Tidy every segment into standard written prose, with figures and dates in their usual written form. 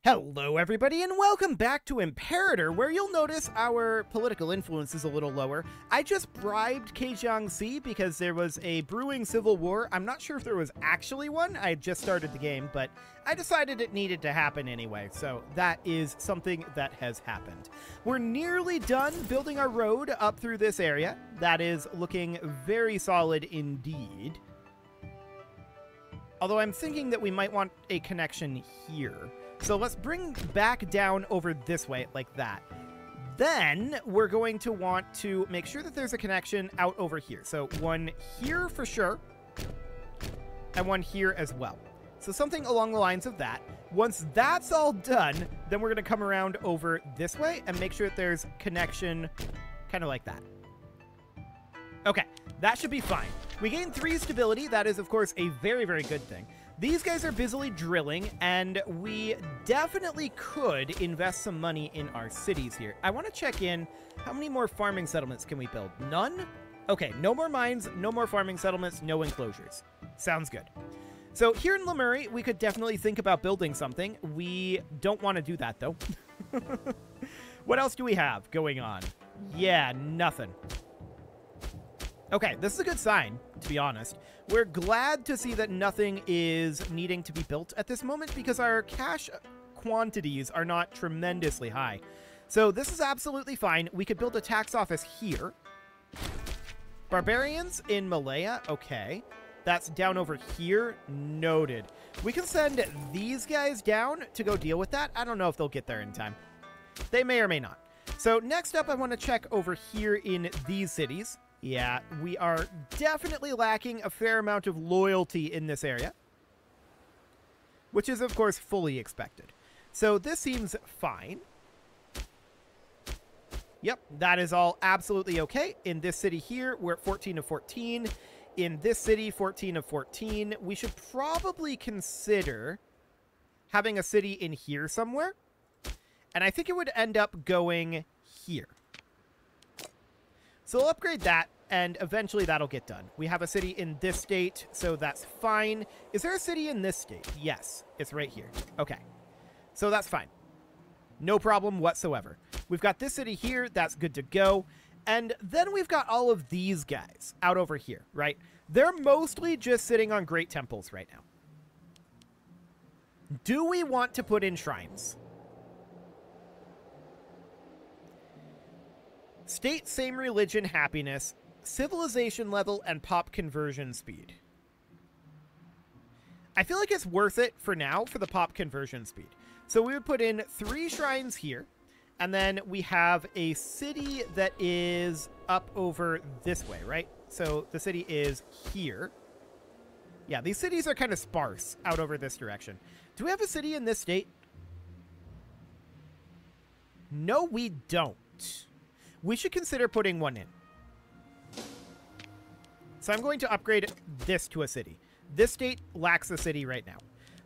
Hello everybody and welcome back to Imperator, where you'll notice our political influence is a little lower. I just bribed Keijiangxi because there was a brewing civil war. I'm not sure if there was actually one. I had just started the game, but I decided it needed to happen anyway, so that is something that has happened. We're nearly done building our road up through this area. That is looking very solid indeed. Although I'm thinking that we might want a connection here. So let's bring back down over this way, like that. Then we're going to want to make sure that there's a connection out over here. So one here for sure, and one here as well. So something along the lines of that. Once that's all done, then we're going to come around over this way and make sure that there's connection kind of like that. Okay, that should be fine. We gain 3 stability. That is, of course, a very, very good thing. These guys are busily drilling, and we definitely could invest some money in our cities here. I want to check in. How many more farming settlements can we build? None? Okay, no more mines, no more farming settlements, no enclosures. Sounds good. So here in Lemury, we could definitely think about building something. We don't want to do that, though. What else do we have going on? Yeah, nothing. Okay, this is a good sign, to be honest. We're glad to see that nothing is needing to be built at this moment because our cash quantities are not tremendously high. So this is absolutely fine. We could build a tax office here. Barbarians in Malaya, okay. That's down over here, noted. We can send these guys down to go deal with that. I don't know if they'll get there in time. They may or may not. So next up, I want to check over here in these cities. Yeah, we are definitely lacking a fair amount of loyalty in this area, which is, of course, fully expected. So this seems fine. Yep, that is all absolutely okay. In this city here, we're at 14 of 14. In this city, 14 of 14. We should probably consider having a city in here somewhere. And I think it would end up going here. So we'll upgrade that, and eventually that'll get done. We have a city in this state, so that's fine. Is there a city in this state? Yes, it's right here. Okay, so that's fine. No problem whatsoever. We've got this city here. That's good to go. And then we've got all of these guys out over here, right? They're mostly just sitting on great temples right now. Do we want to put in shrines? State, same religion, happiness, civilization level, and pop conversion speed. I feel like it's worth it for now for the pop conversion speed. So we would put in 3 shrines here, and then we have a city that is up over this way, right? So the city is here. Yeah, these cities are kind of sparse out over this direction. Do we have a city in this state? No, we don't. We should consider putting one in. So I'm going to upgrade this to a city. This state lacks a city right now.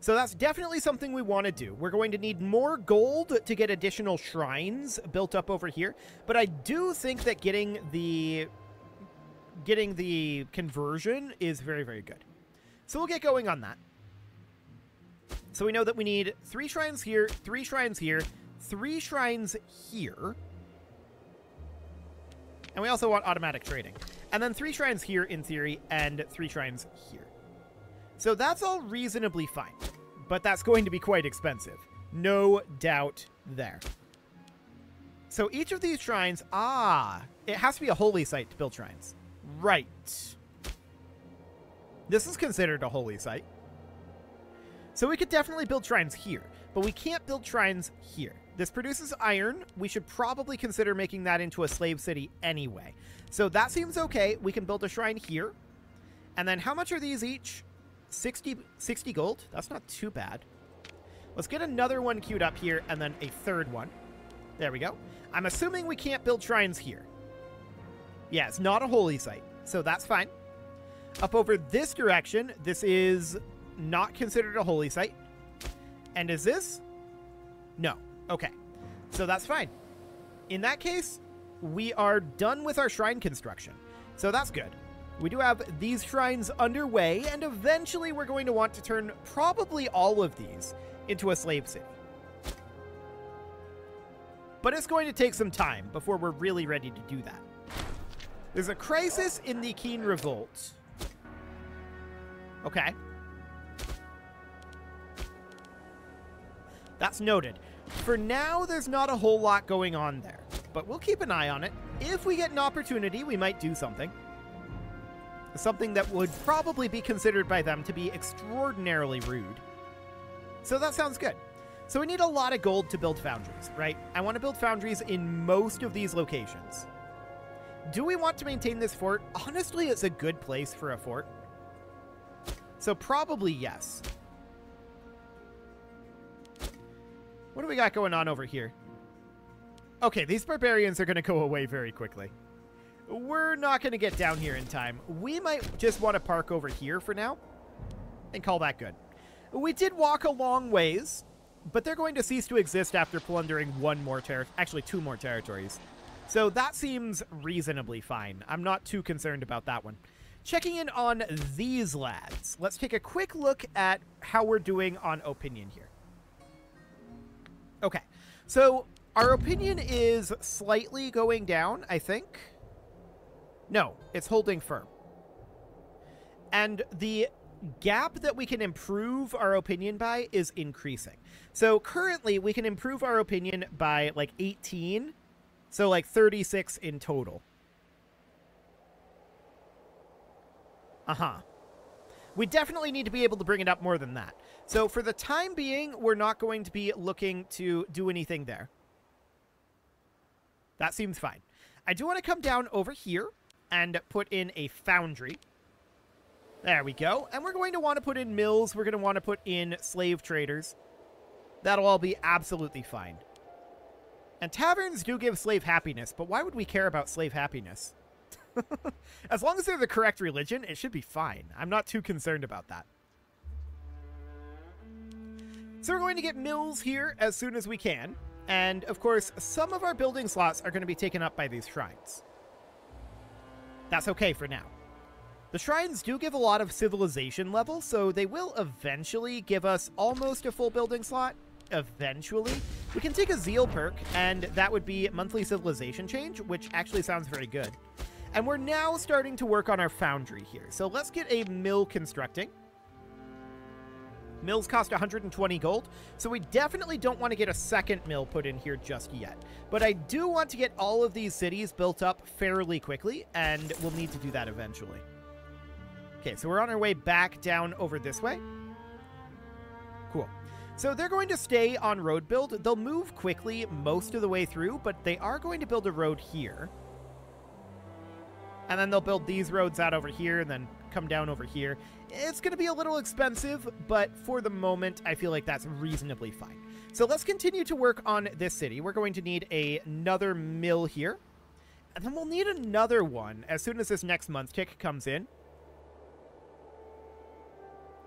So that's definitely something we want to do. We're going to need more gold to get additional shrines built up over here. But I do think that getting the conversion is very, very good. So we'll get going on that. So we know that we need 3 shrines here, 3 shrines here, 3 shrines here. And we also want automatic trading. And then 3 shrines here in theory, and 3 shrines here. So that's all reasonably fine. But that's going to be quite expensive. No doubt there. So each of these shrines, it has to be a holy site to build shrines. Right. This is considered a holy site. So we could definitely build shrines here, but we can't build shrines here. This produces iron. We should probably consider making that into a slave city anyway. So that seems okay. We can build a shrine here. And then how much are these each? 60 gold? That's not too bad. Let's get another one queued up here and then a third one. There we go. I'm assuming we can't build shrines here. Yeah, it's not a holy site, so that's fine. Up over this direction, this is not considered a holy site. And is this? No. Okay, so that's fine. In that case, we are done with our shrine construction. So that's good. We do have these shrines underway, and eventually we're going to want to turn probably all of these into a slave city. but it's going to take some time before we're really ready to do that. There's a crisis in the Keen Revolt. Okay. That's noted. For now, there's not a whole lot going on there, but we'll keep an eye on it. If we get an opportunity, we might do something. Something that would probably be considered by them to be extraordinarily rude. So that sounds good. So we need a lot of gold to build foundries, right? I want to build foundries in most of these locations. Do we want to maintain this fort? Honestly, it's a good place for a fort. So probably yes. What do we got going on over here? Okay, these barbarians are going to go away very quickly. We're not going to get down here in time. We might just want to park over here for now and call that good. We did walk a long ways, but they're going to cease to exist after plundering actually two more territories. So that seems reasonably fine. I'm not too concerned about that one. Checking in on these lads. Let's take a quick look at how we're doing on opinion here. Okay, so our opinion is slightly going down, I think. No, it's holding firm. And the gap that we can improve our opinion by is increasing. So currently we can improve our opinion by like 18, so like 36 in total. We definitely need to be able to bring it up more than that. So for the time being, we're not going to be looking to do anything there. That seems fine. I do want to come down over here and put in a foundry. There we go. And we're going to want to put in mills. We're going to want to put in slave traders. That'll all be absolutely fine. And taverns do give slave happiness, but why would we care about slave happiness? As long as they're the correct religion, it should be fine. I'm not too concerned about that. So we're going to get mills here as soon as we can. And, of course, some of our building slots are going to be taken up by these shrines. That's okay for now. The shrines do give a lot of civilization level, so they will eventually give us almost a full building slot. Eventually. We can take a zeal perk, and that would be monthly civilization change, which actually sounds very good. And we're now starting to work on our foundry here. So let's get a mill constructing. Mills cost 120 gold, so we definitely don't want to get a second mill put in here just yet. But I do want to get all of these cities built up fairly quickly, and we'll need to do that eventually. Okay, so we're on our way back down over this way. Cool. So they're going to stay on road build. They'll move quickly most of the way through, but they are going to build a road here. And then they'll build these roads out over here and then come down over here. It's going to be a little expensive, but for the moment, I feel like that's reasonably fine. So let's continue to work on this city. We're going to need another mill here. And then we'll need another one as soon as this next month tick comes in.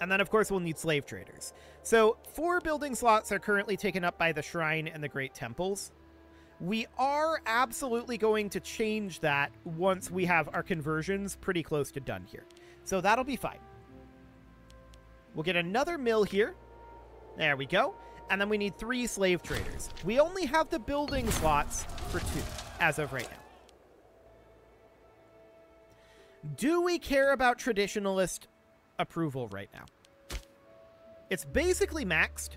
And then, of course, we'll need slave traders. So 4 building slots are currently taken up by the shrine and the great temples. We are absolutely going to change that once we have our conversions pretty close to done here. So that'll be fine. We'll get another mill here. There we go. And then we need 3 slave traders. We only have the building slots for 2 as of right now. Do we care about traditionalist approval right now? It's basically maxed.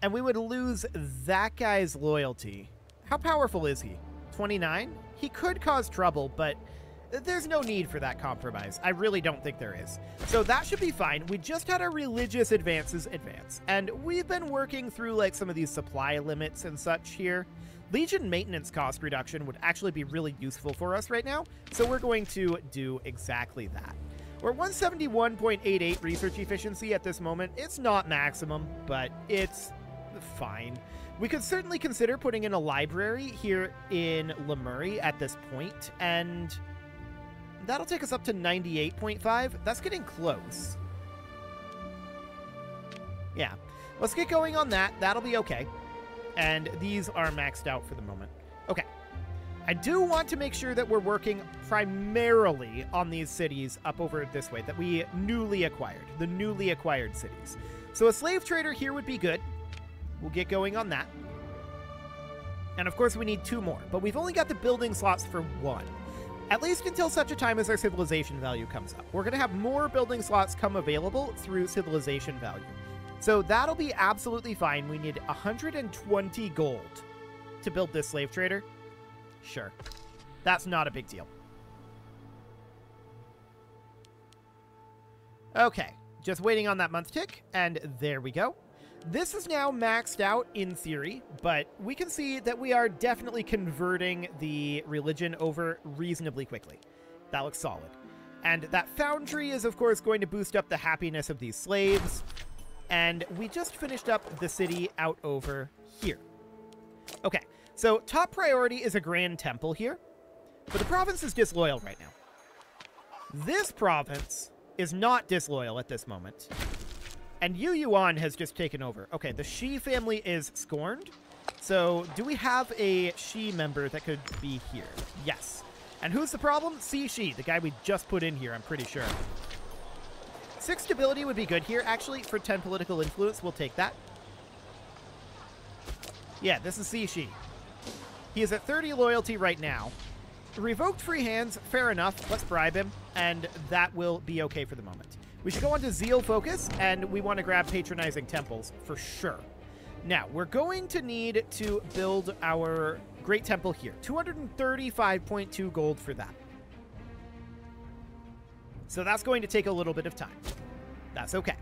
And we would lose that guy's loyalty. How powerful is he? 29? He could cause trouble, but there's no need for that compromise. I really don't think there is. So that should be fine. We just had our religious advances advance. And we've been working through like some of these supply limits and such here. Legion maintenance cost reduction would actually be really useful for us right now. So we're going to do exactly that. We're 171.88 research efficiency at this moment. It's not maximum, but it's fine. We could certainly consider putting in a library here in Lemuria at this point, and that'll take us up to 98.5. That's getting close. Yeah. Let's get going on that. That'll be okay. And these are maxed out for the moment. Okay. I do want to make sure that we're working primarily on these cities up over this way that we newly acquired, the newly acquired cities. So a slave trader here would be good. We'll get going on that. And of course we need 2 more, but we've only got the building slots for 1. At least until such a time as our civilization value comes up. We're going to have more building slots come available through civilization value. So that'll be absolutely fine. We need 120 gold to build this slave trader. Sure. That's not a big deal. Okay. Just waiting on that month tick, and there we go. This is now maxed out in theory, but we can see that we are definitely converting the religion over reasonably quickly. That looks solid. And that foundry is, of course, going to boost up the happiness of these slaves. And we just finished up the city out over here. Okay, so top priority is a grand temple here, but the province is disloyal right now. This province is not disloyal at this moment. And Yu Yuan has just taken over. Okay, the Shi family is scorned. So do we have a Shi member that could be here? Yes. And who's the problem? Shi, the guy we just put in here, I'm pretty sure. 6 stability would be good here, actually. For 10 political influence, we'll take that. Yeah, this is Shi. He is at 30 loyalty right now. Revoked free hands, fair enough. Let's bribe him, and that will be okay for the moment. We should go on to Zeal Focus, and we want to grab Patronizing Temples for sure. Now, we're going to need to build our Great Temple here. 235.2 gold for that. So that's going to take a little bit of time. That's okay.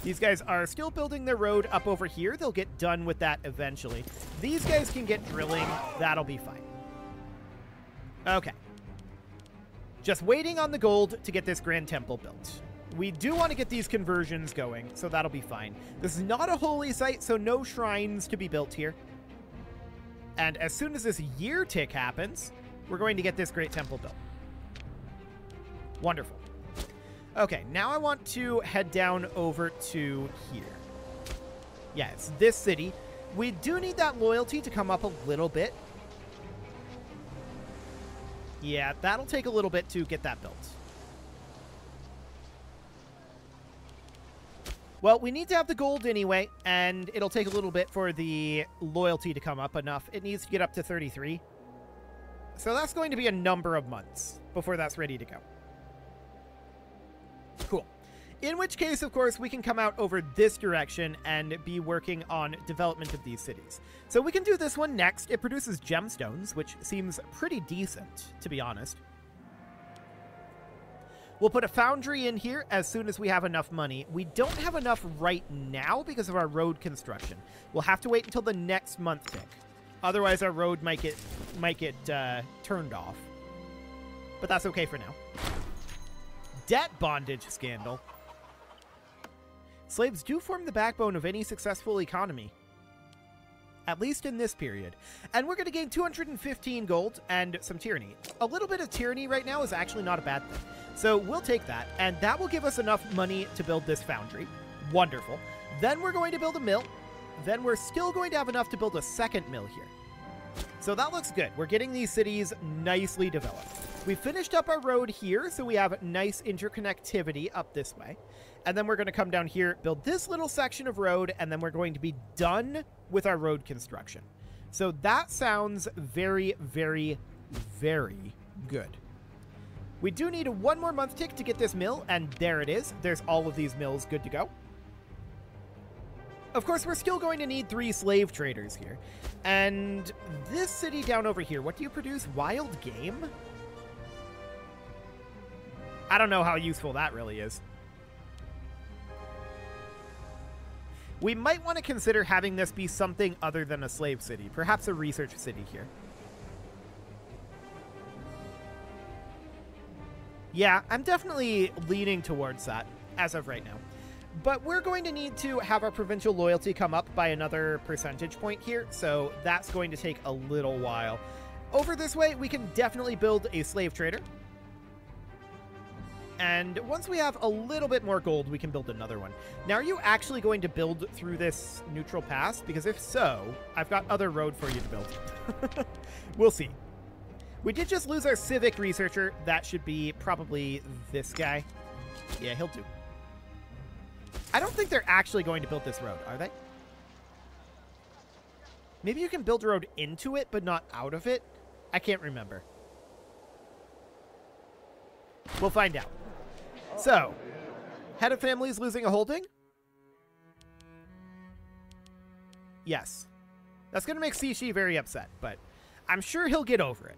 These guys are still building their road up over here. They'll get done with that eventually. These guys can get drilling. That'll be fine. Okay. Just waiting on the gold to get this Grand Temple built. We do want to get these conversions going, so that'll be fine. This is not a holy site, so no shrines to be built here. And as soon as this year tick happens, we're going to get this Great Temple built. Wonderful. Okay, now I want to head down over to here. Yeah, it's this city. We do need that loyalty to come up a little bit. Yeah, that'll take a little bit to get that built. Well, we need to have the gold anyway, and it'll take a little bit for the loyalty to come up enough. It needs to get up to 33. So that's going to be a number of months before that's ready to go. Cool. In which case, of course, we can come out over this direction and be working on development of these cities. So we can do this one next. It produces gemstones, which seems pretty decent, to be honest. We'll put a foundry in here as soon as we have enough money. We don't have enough right now because of our road construction. We'll have to wait until the next month tick. Otherwise, our road might get turned off. But that's okay for now. Debt bondage scandal. Slaves do form the backbone of any successful economy. At least in this period. And we're going to gain 215 gold and some tyranny. A little bit of tyranny right now is actually not a bad thing. So we'll take that, and that will give us enough money to build this foundry. Wonderful. Then we're going to build a mill. Then we're still going to have enough to build a second mill here. So that looks good. We're getting these cities nicely developed. We finished up our road here, so we have nice interconnectivity up this way. And then we're going to come down here, build this little section of road, and then we're going to be done with our road construction. So that sounds very, very, very good. We do need one more month tick to get this mill, and there it is. There's all of these mills good to go. Of course, we're still going to need 3 slave traders here. And this city down over here, what do you produce? Wild game? I don't know how useful that really is. We might want to consider having this be something other than a slave city. Perhaps a research city here. Yeah, I'm definitely leaning towards that as of right now. But we're going to need to have our provincial loyalty come up by another percentage point here, so that's going to take a little while. Over this way, we can definitely build a slave trader. And once we have a little bit more gold, we can build another one. Now, are you actually going to build through this neutral pass? Because if so, I've got other road for you to build. We'll see. We did just lose our civic researcher. That should be probably this guy. Yeah, he'll do. I don't think they're actually going to build this road, are they? Maybe you can build a road into it, but not out of it. I can't remember. We'll find out. So, head of family is losing a holding? Yes. That's going to make Sishi very upset, but I'm sure he'll get over it.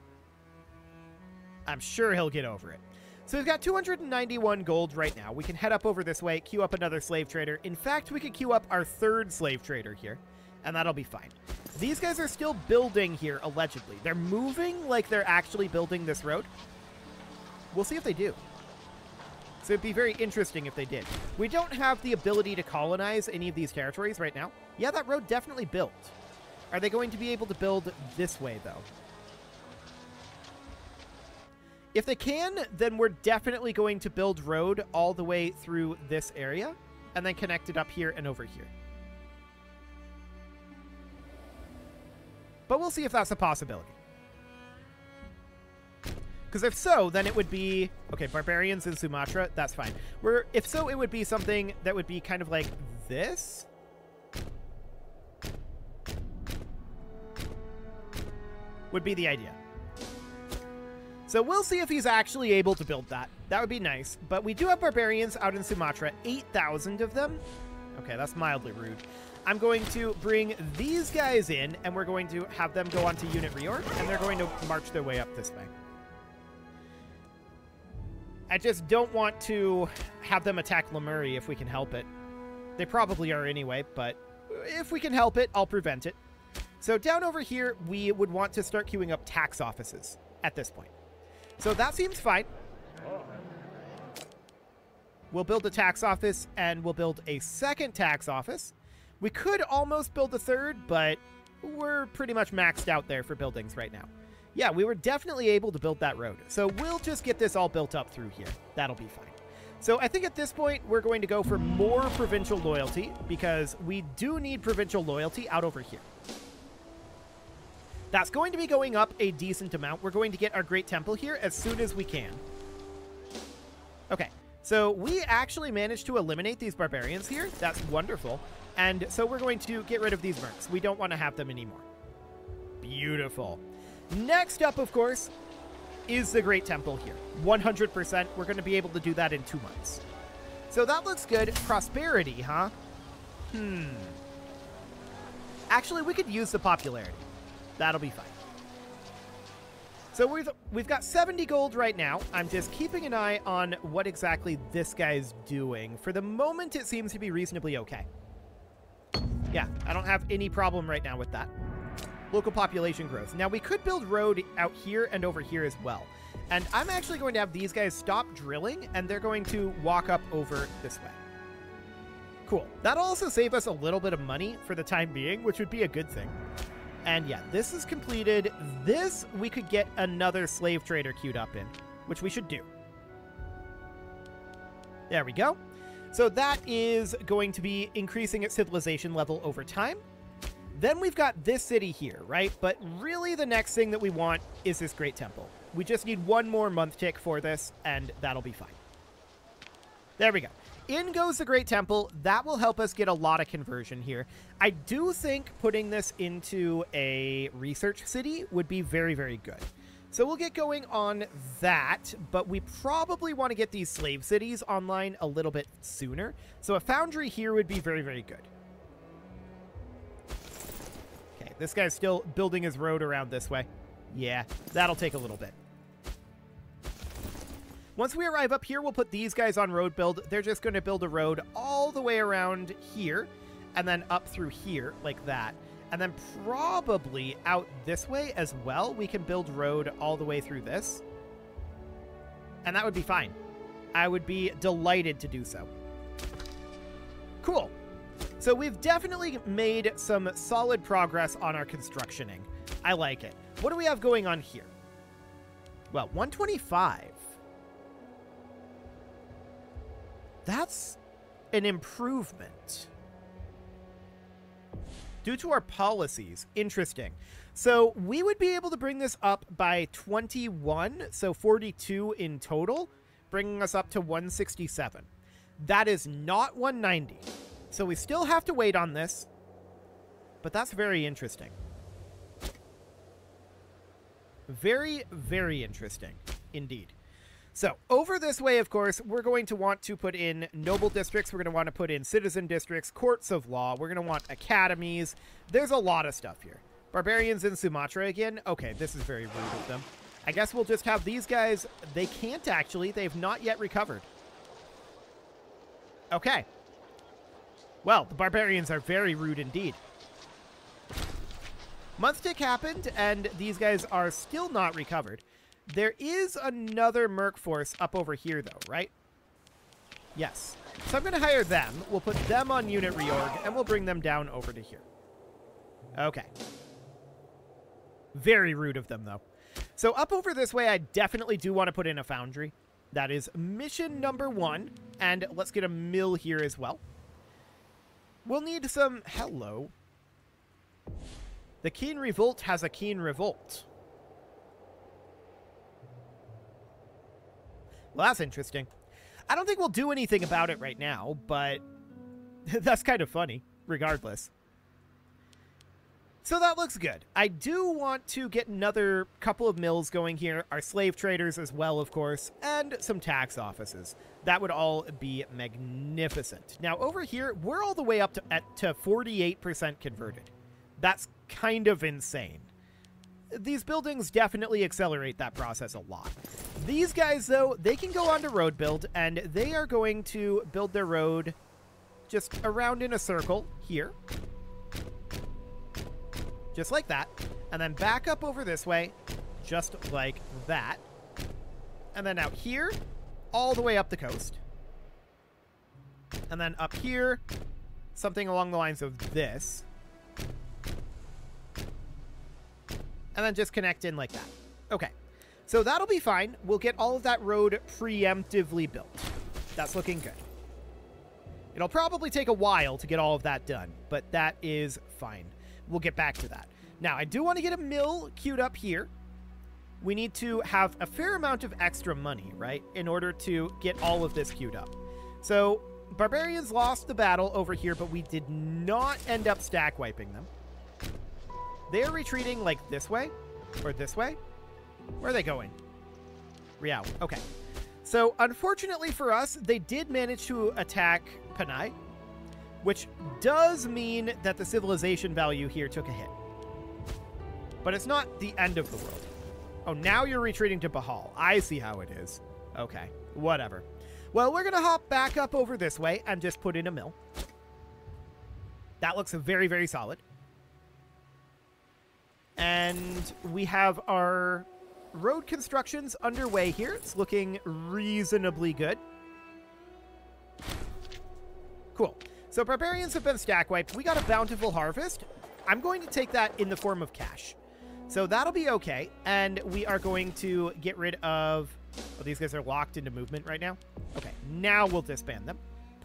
I'm sure he'll get over it. So we've got 291 gold right now. We can head up over this way, queue up another slave trader. In fact, we could queue up our third slave trader here, and that'll be fine. These guys are still building here, allegedly. They're moving like they're actually building this road. We'll see if they do. So it'd be very interesting if they did. We don't have the ability to colonize any of these territories right now. Yeah, that road definitely built. Are they going to be able to build this way, though? If they can, then we're definitely going to build road all the way through this area and then connect it up here and over here. But we'll see if that's a possibility. Because if so, then it would be... Okay, barbarians in Sumatra, that's fine. If so, it would be something that would be kind of like this. Would be the idea. So we'll see if he's actually able to build that. That would be nice. But we do have barbarians out in Sumatra, 8,000 of them. Okay, that's mildly rude. I'm going to bring these guys in, and we're going to have them go onto unit reorg, and they're going to march their way up this way. I just don't want to have them attack Lemuria if we can help it. They probably are anyway, but if we can help it, I'll prevent it. So down over here, we would want to start queuing up tax offices at this point. So that seems fine. We'll build a tax office, and we'll build a second tax office. We could almost build a third, but we're pretty much maxed out there for buildings right now. Yeah, we were definitely able to build that road. So we'll just get this all built up through here. That'll be fine. So I think at this point, we're going to go for more provincial loyalty, because we do need provincial loyalty out over here. That's going to be going up a decent amount. We're going to get our Great Temple here as soon as we can. Okay, so we actually managed to eliminate these barbarians here. That's wonderful. And so we're going to get rid of these mercs. We don't want to have them anymore. Beautiful. Next up, of course, is the Great Temple here. 100%. We're going to be able to do that in 2 months. So that looks good. Prosperity, huh? Actually, we could use the popularity. That'll be fine. So we've got 70 gold right now. I'm just keeping an eye on what exactly this guy's doing. For the moment, it seems to be reasonably okay. Yeah, I don't have any problem right now with that. Local population growth. Now, we could build road out here and over here as well. And I'm actually going to have these guys stop drilling, and they're going to walk up over this way. Cool. That'll also save us a little bit of money for the time being, which would be a good thing. And yeah, this is completed. This, we could get another slave trader queued up in, which we should do. There we go. So that is going to be increasing its civilization level over time. Then we've got this city here, right? But really the next thing that we want is this Great Temple. We just need one more month tick for this, and that'll be fine. There we go. In goes the Great Temple. That will help us get a lot of conversion here. I do think putting this into a research city would be very, very good. So we'll get going on that, but we probably want to get these slave cities online a little bit sooner. So a foundry here would be very, very good. Okay, this guy's still building his road around this way. Yeah, that'll take a little bit. Once we arrive up here, we'll put these guys on road build. They're just going to build a road all the way around here and then up through here like that. And then probably out this way as well, we can build road all the way through this. And that would be fine. I would be delighted to do so. Cool. So we've definitely made some solid progress on our constructioning. I like it. What do we have going on here? Well, 125. That's an improvement. Due to our policies. Interesting. So we would be able to bring this up by 21, so 42 in total, bringing us up to 167. That is not 190. So we still have to wait on this. But that's very interesting. Very, very interesting indeed. So over this way, of course, we're going to want to put in noble districts. We're going to want to put in citizen districts, courts of law. We're going to want academies. There's a lot of stuff here. Barbarians in Sumatra again. Okay, this is very rude of them. I guess we'll just have these guys. They can't actually. They've not yet recovered. Okay. Well, the barbarians are very rude indeed. Month tick happened, and these guys are still not recovered. There is another merc force up over here, though, right? Yes. So I'm going to hire them. We'll put them on unit reorg, and we'll bring them down over to here. Okay. Very rude of them, though. So up over this way, I definitely do want to put in a foundry. That is mission number 1. And let's get a mill here as well. We'll need some... Hello. The Keen Revolt has a Keen Revolt. Well, that's interesting. I don't think we'll do anything about it right now, but that's kind of funny, regardless. So that looks good. I do want to get another couple of mills going here, our slave traders as well, of course, and some tax offices. That would all be magnificent. Now, over here, we're all the way up to 48% converted. That's kind of insane. These buildings definitely accelerate that process a lot. These guys, though, they can go on to road build, and they are going to build their road just around in a circle here. Just like that. And then back up over this way, just like that. And then out here, all the way up the coast. And then up here, something along the lines of this. And then just connect in like that. Okay. So that'll be fine. We'll get all of that road preemptively built. That's looking good. It'll probably take a while to get all of that done, but that is fine. We'll get back to that. Now, I do want to get a mill queued up here. We need to have a fair amount of extra money, right, in order to get all of this queued up. So, barbarians lost the battle over here, but we did not end up stack wiping them. They're retreating like this way, or this way. Where are they going? Riau. Okay. So, unfortunately for us, they did manage to attack Panay, which does mean that the civilization value here took a hit. But it's not the end of the world. Oh, now you're retreating to Bahal. I see how it is. Okay, whatever. Well, we're going to hop back up over this way and just put in a mill. That looks very, very solid. And we have our road constructions underway here. It's looking reasonably good. Cool. So barbarians have been stack wiped. We got a bountiful harvest. I'm going to take that in the form of cash. So that'll be okay. And we are going to get rid of... Oh, these guys are locked into movement right now. Okay, now we'll disband them.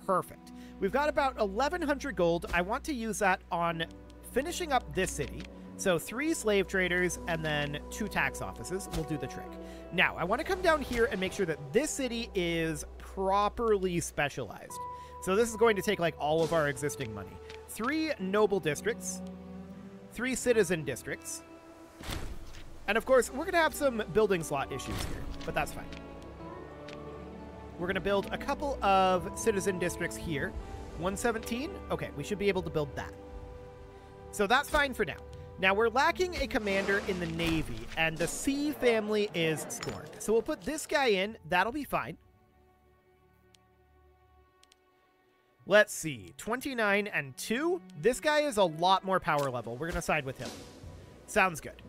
Perfect. We've got about 1,100 gold. I want to use that on finishing up this city. So 3 slave traders and then 2 tax offices will do the trick. Now, I want to come down here and make sure that this city is properly specialized. So this is going to take like all of our existing money. 3 noble districts, 3 citizen districts, and of course, we're going to have some building slot issues here, but that's fine. We're going to build a couple of citizen districts here. 117, okay, we should be able to build that. So that's fine for now. Now, we're lacking a commander in the Navy, and the Sea family is scorned. So we'll put this guy in. That'll be fine. Let's see. 29 and 2. This guy is a lot more power level. We're going to side with him. Sounds good.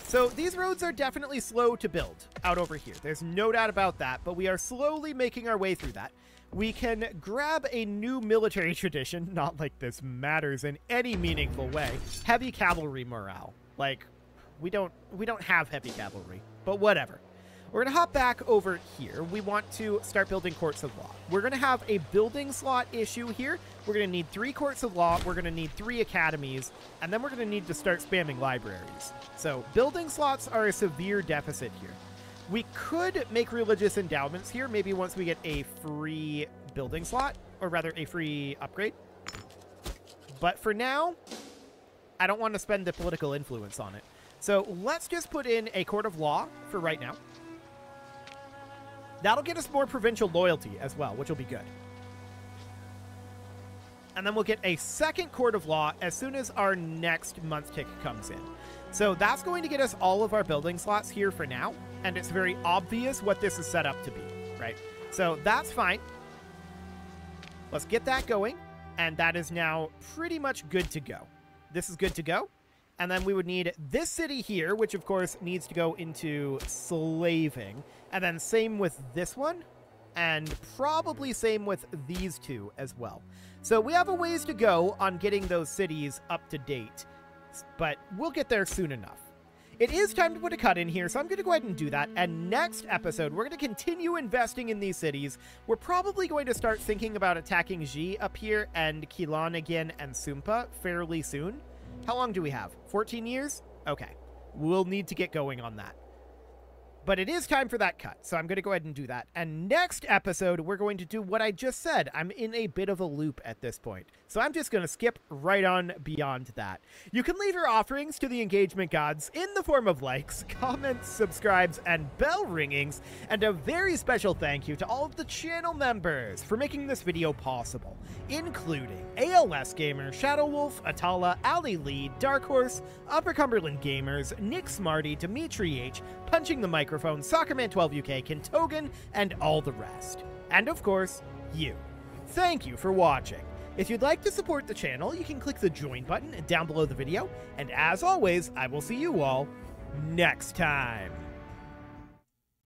So these roads are definitely slow to build out over here. There's no doubt about that, but we are slowly making our way through that. We can grab a new military tradition, not like this matters in any meaningful way. Heavy cavalry morale. Like, we don't have heavy cavalry, but whatever. We're going to hop back over here. We want to start building courts of law. We're going to have a building slot issue here. We're going to need 3 courts of law. We're going to need 3 academies, and then we're going to need to start spamming libraries. So building slots are a severe deficit here. We could make religious endowments here, maybe once we get a free building slot, or rather a free upgrade. But for now, I don't want to spend the political influence on it. So let's just put in a court of law for right now. That'll get us more provincial loyalty as well, which will be good. And then we'll get a second court of law as soon as our next month tick comes in. So that's going to get us all of our building slots here for now. And it's very obvious what this is set up to be, right? So that's fine. Let's get that going. And that is now pretty much good to go. This is good to go. And then we would need this city here, which of course needs to go into slaving. And then same with this one. And probably same with these two as well. So we have a ways to go on getting those cities up to date. But we'll get there soon enough. It is time to put a cut in here, so I'm going to go ahead and do that. And next episode, we're going to continue investing in these cities. We're probably going to start thinking about attacking Xi up here and Qilan again and Sumpa fairly soon. How long do we have? 14 years? Okay. We'll need to get going on that. But it is time for that cut, so I'm going to go ahead and do that. And next episode, we're going to do what I just said. I'm in a bit of a loop at this point, so I'm just going to skip right on beyond that. You can leave your offerings to the engagement gods in the form of likes, comments, subscribes, and bell ringings. And a very special thank you to all of the channel members for making this video possible, including ALS Gamer, Shadow Wolf, Atala, Ali Lee, Dark Horse, Upper Cumberland Gamers, Nick Smarty, Dimitri H, Punching the Microphone, Soccerman12UK, Kentogan, and all the rest. And of course, you. Thank you for watching. If you'd like to support the channel, you can click the join button down below the video, and as always, I will see you all next time.